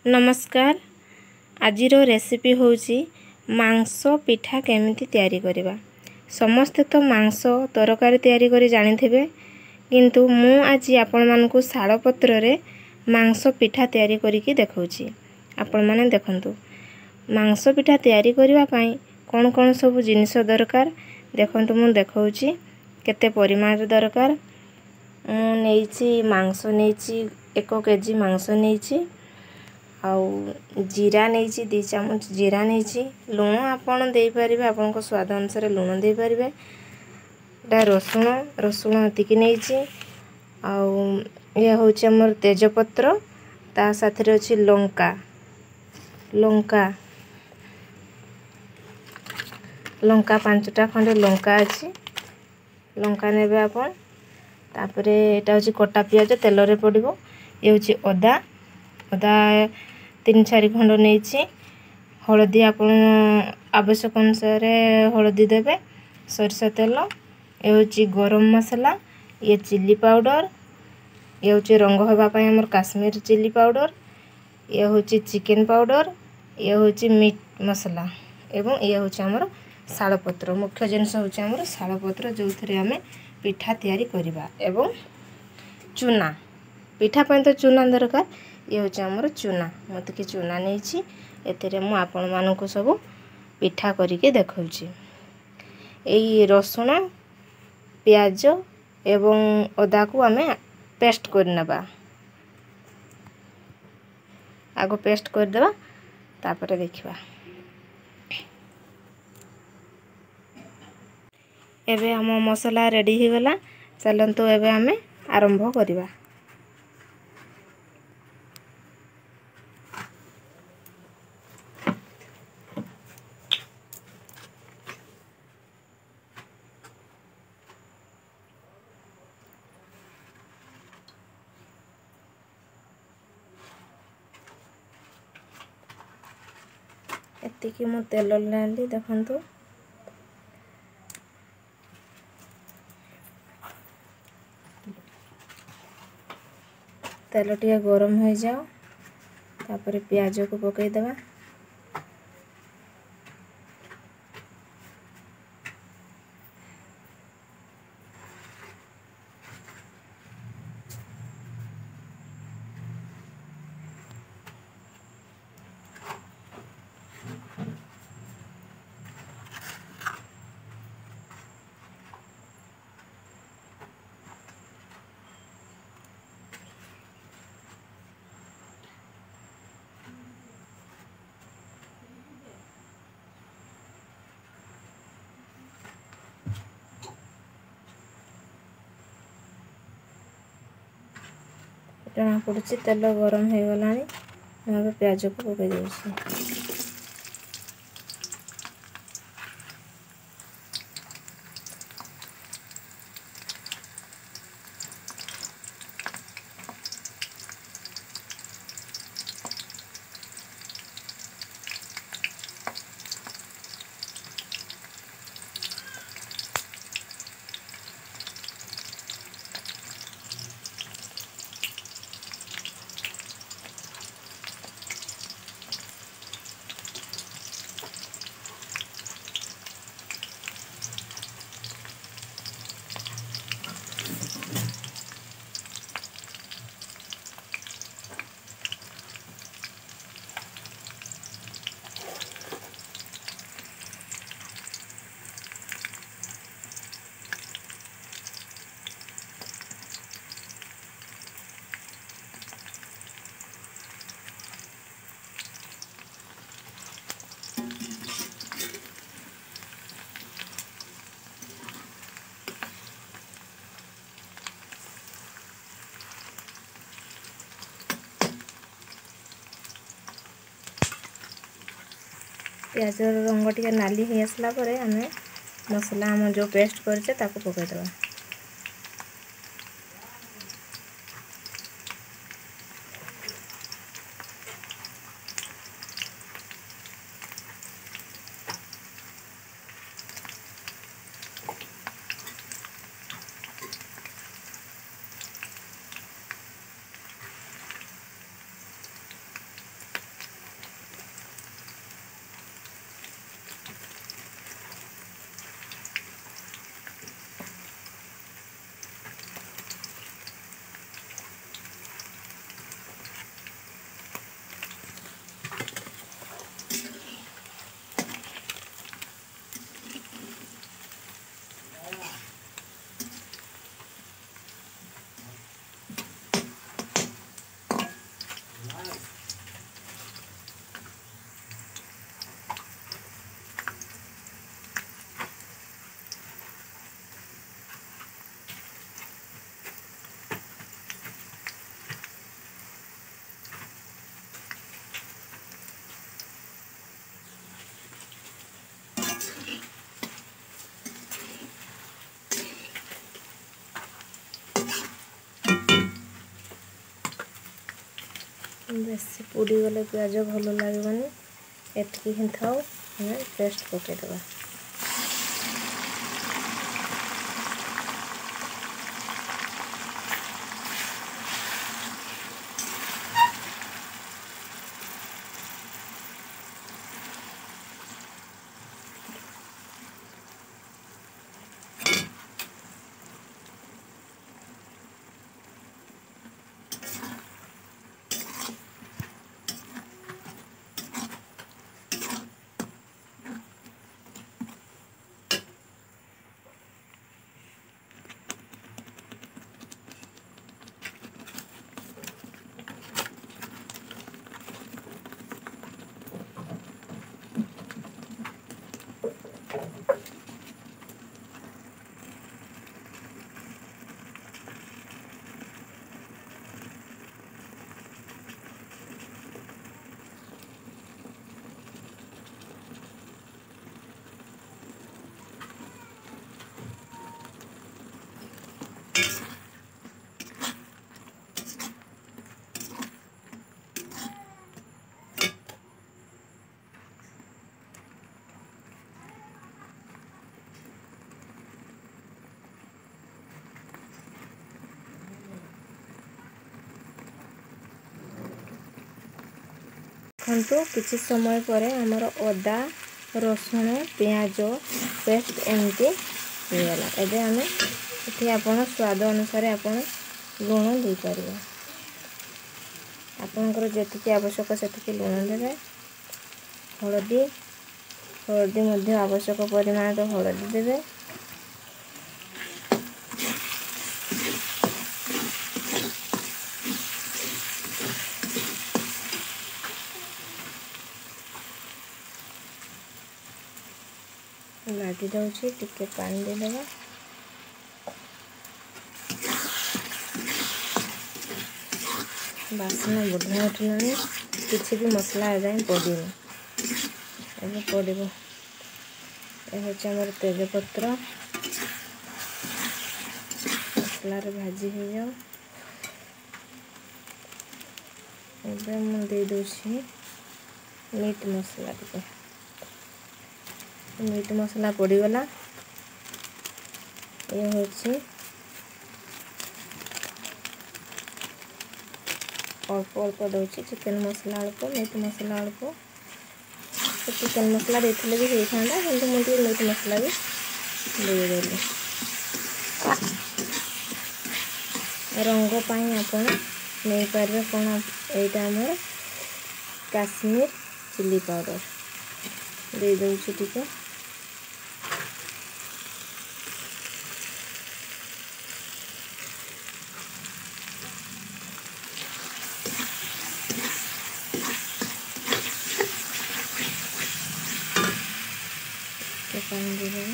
नमस्कार। आजिर रेसिपी होउची मांस पिठा केमिति तैयारी करिबा। समस्ते तो मांस तरकारी तैयारी करी जानिथिबे, किंतु मु आज आपण मानकु शाल पत्र रे मांस पिठा तैयारी करिकि देखौची। आपण माने देखंतु मांस पिठा तैयारी करिबा पई कोन कोन सब जिनिस दरकार देखंतु। मु देखौची केते परिमाण दरकार। मु नेइची मांस नेइची 1 केजी मांस नेइची, आउ जीरा नहीं 2 चामच जीरा नहीं। लुण आपन दे परिबे, आपन को स्वाद अनुसार लुण दे परिबे। डा रसुण रसुण अतिकी नहीं। आउ ये होची हमर तेजपत्र, ता साथे रे अछि लंका लंका लंका 5टा खंडे लंका अछि। लंका नेबे आपन। तापरे एटा होची कटा पियाज तेल रे पडिबो। ये होची अदा अदा 3-4 खंड नेइछि। हळदी आपन आवश्यक अनुसार हळदी देबे। सरसा तेल, ये होची गरम मसाला, ये चिल्ली पाउडर, ये होची रंग हबा पय हमर काश्मीर चिल्ली पाउडर, ये होची चिकन पाउडर, ये होची मीट मसाला एवं ये होची हमर शालपत्र। मुख्य जिनिस होची हमर शालपत्र, जोथरे हमें पिठा तैयारी करिबा। एवं चूना, पिठा पय तो चूना दरकार। ये होची हमर चूना। मते कि चूना नेइछि। एतेरे मु आपण मानकु सब पिठा करिके देखौछि। एई रसुण प्याज एवं अदा को हमें पेस्ट करनबा। आगो पेस्ट कर देबा, तापरे देखिबा। एबे हम मसाला रेडी हो गला। चलंतु एबे हमें आरंभ करिबा। एतिकी मु तेल लाली देखंतु। तेल टिके गरम हो जाओ, तापरे प्याज को पकई देबा। जना पड़ुछि तेल गरम हो गलानी। मैं प्याज को पकई देउछि। प्याज रंग टिके नाली हो आसला परे हमें मसला हम जो पेस्ट करछे ताको पकई देबा। बेसी पोड़ी गले पियाज भल लगनी एटकी ही थाऊ हमें पेस्ट पकईदे। देखो किसी समय पर आमर अदा रसुण पियाज पेस्ट एमती होगला। एबे आमे इथे आपण स्वाद अनुसार आपण लुण दे पारिबा। आपनकर जेतिकी आवश्यक सेतिकी लुण देबे। हळदी मध्य आवश्यक परिमाण हळदी देबे। लागी जाऊँगी टिके पानी देदेबा। बासना बढ़िया उठलानी किसी भी मसला एजाए पड़नी एबे पड़ो ये तेजपत्र मसलार भाजी हो जाओ। एबे मु दे दूची मीट मसला टिके। मीट मसला पड़गला। ये हूँ अल्प अल्प दूसरी चिकेन मसला अल्प मीट मसला अल्प। चिकेन मसला देते भी होता कि मुझे मीट मसला भी देदेली। रंगपाई आपण नहीं पारे कौन यहाँ आम काश्मीर चिली पाउडर दे दूची टिके। पानी दे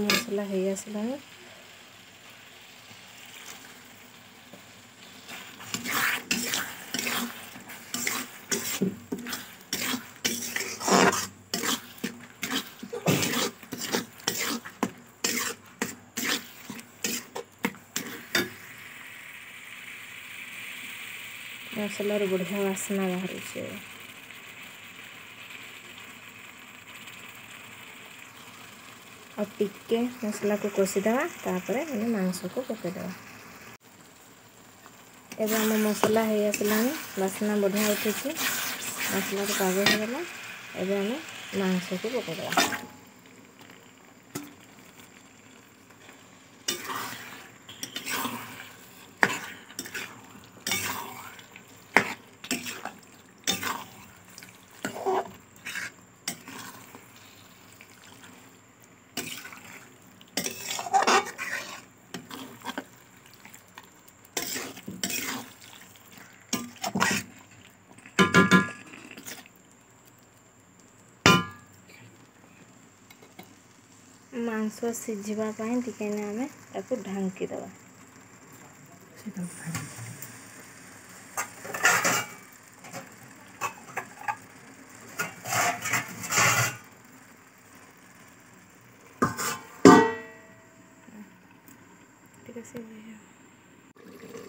मसला हो आसला। मसलार बढ़िया वासना बाहर और टिके मसला को कषिदेवा तापर मांस को पकईदेवा। एवं आम मसला हो आसला बासना बढ़िया उठी मसला को पाग होगा। एवं आम मांस को पकईदेवा। मांस सिझिबा पई टिके ने आमे ताको ढांकी दवा।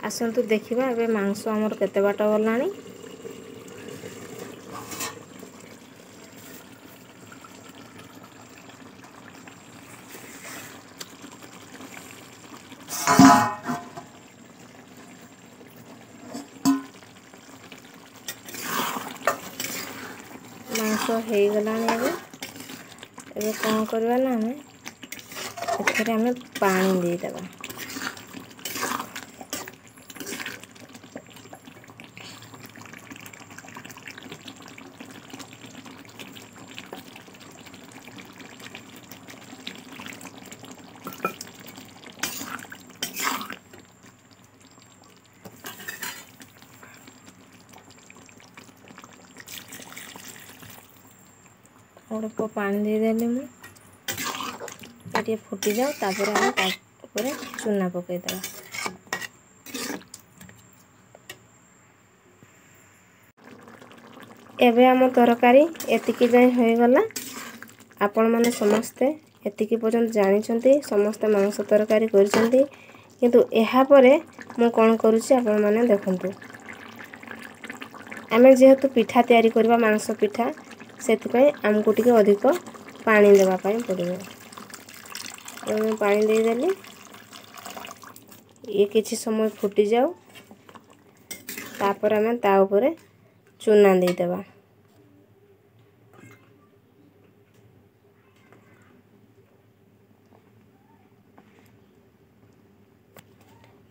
आसतु देखिबा एबे मांस हमर केते बाट गलानी। मांस हो गलानी एबे कौन करबा ना हमें एथरे हमें पानी दे देबा। अल्प पानी दे देली मुझे फुटी जाओ तापर हम चूना पकईदेवा। एबे आम तरकारी एतिकी जाए हो गला। आपण माने समस्ते एतिकी पर्यंत जानिछंती समस्ते मांस तरकारी करछंती किंतु एहा परे मु कोन करूची आपण माने देखंतु। आमे जेहेतु पिठा तयारी करबा मांस पिठा सेति पई हमकु टिके अधिक पानी देबा पई पड़िबो। मैं पानी दे देली ये किछि समय फुटी जाऊ तापर हमें ता ऊपर चूना दे देबा।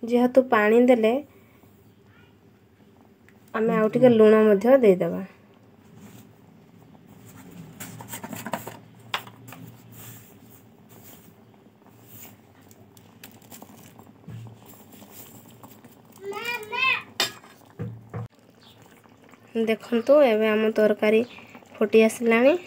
जेहेतु पानी देले आमे आउ टिके लूण मध्य दे देबा। देखंतु एबे आम तरकारी फुटी आसिलानी।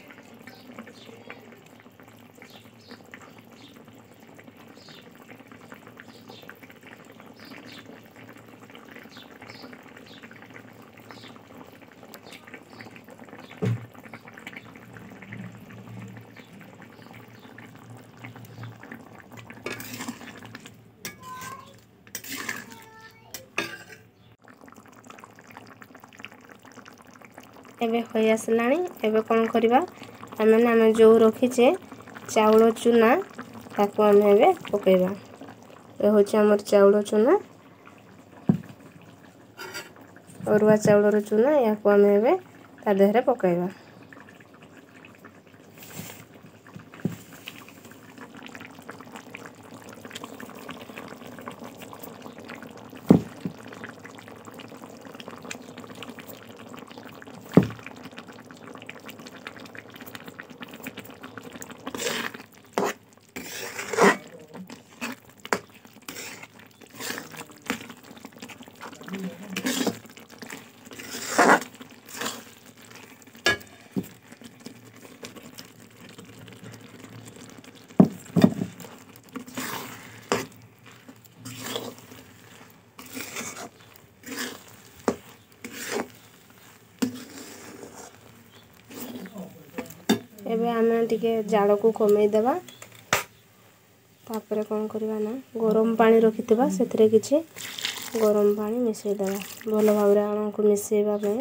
एबे होई आसलानी। एबे कौन करबा आमे जो रखीचे चाउल चूना ताको आमे एबे पकेबा। ए होचे हमर चाउल चूना अरुआ चाउल चूना या को आमे एबे ता देहरे पकेबा। एबे आमे टिके जाल को कमई देबा। तापर कौन करबा ना गरम पानी रखितबा सेतरे किछि गरम पानी मिसई देबा। भलो भाबरे आम को मिसईबा पे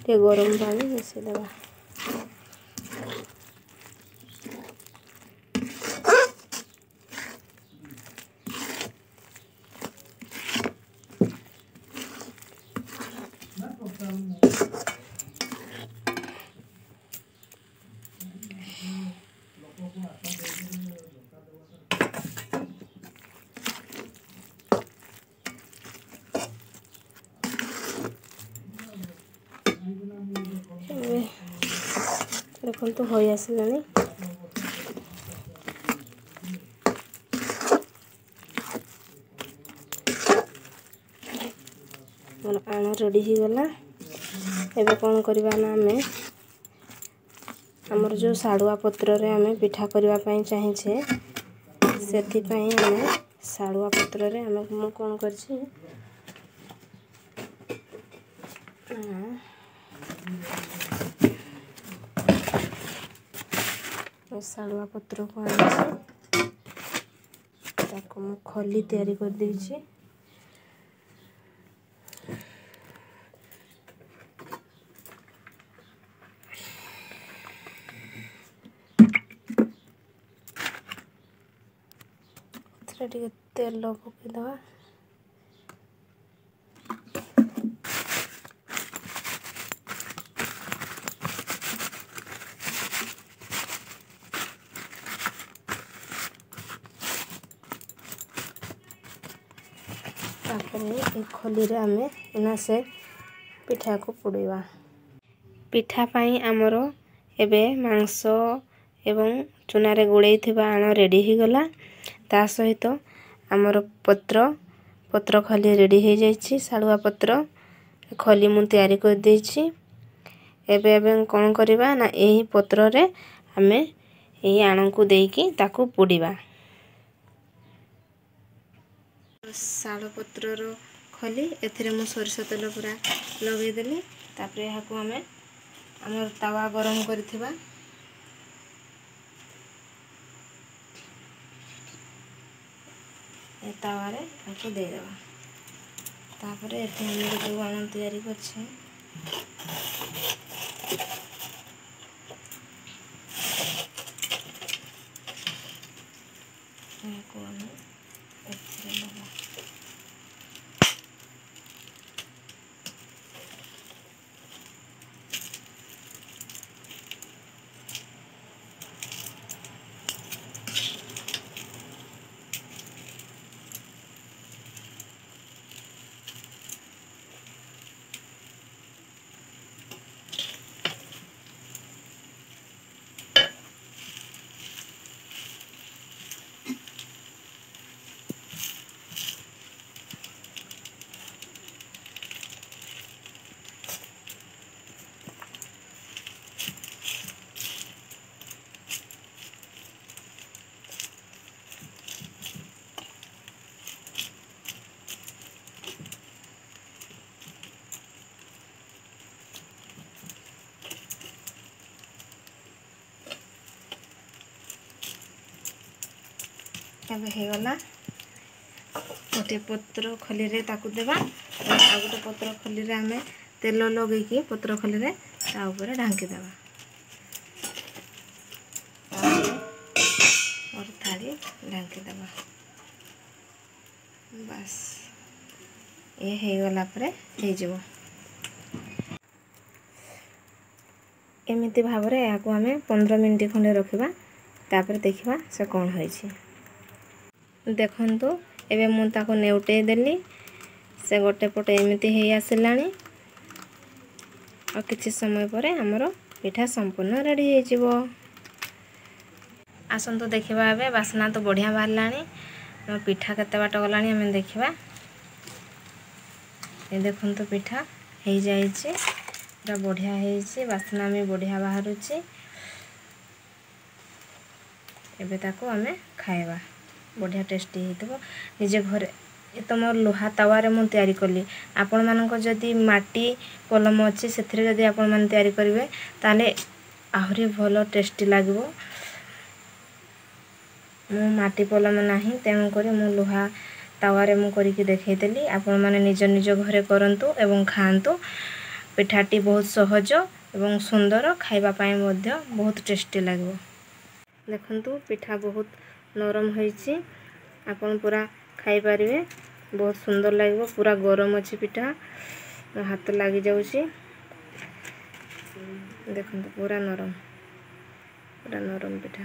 के गरम पानी मिसई देबा। देखो तो हो आसलानी। आण रेडी हो गला। एबे कौन करबा ना आमे ଆମର ଯେଉଁ ଶାଳୁଆ ପତ୍ରରେ ଆମେ ପିଠା କରିବା ପାଇଁ ଚାହିଁଛେ ସେଥିପାଇଁ ଆମେ ଶାଳୁଆ ପତ୍ରରେ ମୁଁ କ'ଣ କରିଛି ଶାଳୁଆ ପତ୍ରକୁ ଆଣିଛି ତାକୁ ମୁଁ ଖଲି ତିଆରି କରିଦେଇଛି। ଏଥିରେ ଟିକେ ତେଲ ପକେଇଦେବା। ତାପରେ ଏ ଖଲିରେ ଆମେ ଏନା ସେ ପିଠାକୁ ପୋଡ଼ିବା। ପିଠା ପାଇଁ ଆମର ଏବେ ମାଂସ ଏବଂ ଚୁନାରେ ଗୋଳେଇଥିବା ଆଣ ରେଡ଼ି ହେଇଗଲା। ତା ସହିତ ଆମର ପତ୍ର ଖଲି ରେଡ଼ି ହେଇଯାଇଛି। ଶାଳୁଆ ପତ୍ର ଖଲି ମୁଁ ତିଆରି କରିଦେଇଛି। ଏବେ କ'ଣ କରିବା ନା ଏହି ପତ୍ରରେ ଆମେ ଏହି ଆଣକୁ ଦେଇକି ତାକୁ ପୋଡ଼ିବା। ଶାଳ ପତ୍ରର ଖଲି ଏଥିରେ ମୁଁ ସୋରିଷ ତେଲ ପୁରା ଲଗେଇଦେଲି। ତାପରେ ଏହାକୁ ଆମେ ଆମର ତାୱା ଗରମ କରିଥିବା ଏ ତାୱାରେ ତାକୁ ଦେଇଦେବା। ତାପରେ ଏଠି ଆମର ଯେଉଁ ଆଣ ତିଆରି କରିଛେ ଏହାକୁ ଆମେ ଏଥିରେ ଦେବା। ଏବେ ହେଇଗଲା। ଗୋଟିଏ ପତ୍ର ଖଲିରେ ତାକୁ ଦେବା ଆଉ ଗୋଟେ ପତ୍ର ଖଲିରେ ଆମେ ତେଲ ଲଗେଇକି ପତ୍ର ଖଲିରେ ତା ଉପରେ ଢାଙ୍କି ଦେବା। और थाली ढांकी देवा। बस ये गला एमती भाव या आम 15 मिनट खंडे रखा तापर देखा से कौन हो देखु। एवं मुझे नेउटे देली से गोटे पटे एमती हो आसला और किसी समय पर आमर पिठा संपूर्ण रेडी हो। आसतु देखा ए बास्ना तो बढ़िया बाहरला मो पिठा केते बाट गला आम देखा। ये देखु तो पिठा हो जाए पूरा बढ़िया है बास्ना भी बढ़िया बाहर एबे ताको आम खाइबा बढ़िया टेस्टी हो निजे घरे। ये तो मोर लुहा तावारे मु तैयारी कली आपण मानक जदि माटी पलम अच्छी से जदि आपण मान तैयारी करेंगे ताले आहरी भल टेस्टी लगे। मु माटी पलम नाही तेणुक मु लुहा तावारे मु करके देखैदेली। आपण माने निज निज घरे करंतु एवं खांतु। पिठाटी बहुत सहज एवं सुंदर खाइबा पाए मध्य बहुत टेस्टी लगे। देखंतु पिठा बहुत नरम होईची आपण पूरा खाई पारिबे बहुत सुंदर लगे। पूरा गरम अच्छी पिठा हाथ लगी जाऊँगी देखंतु पूरा नरम पिठा।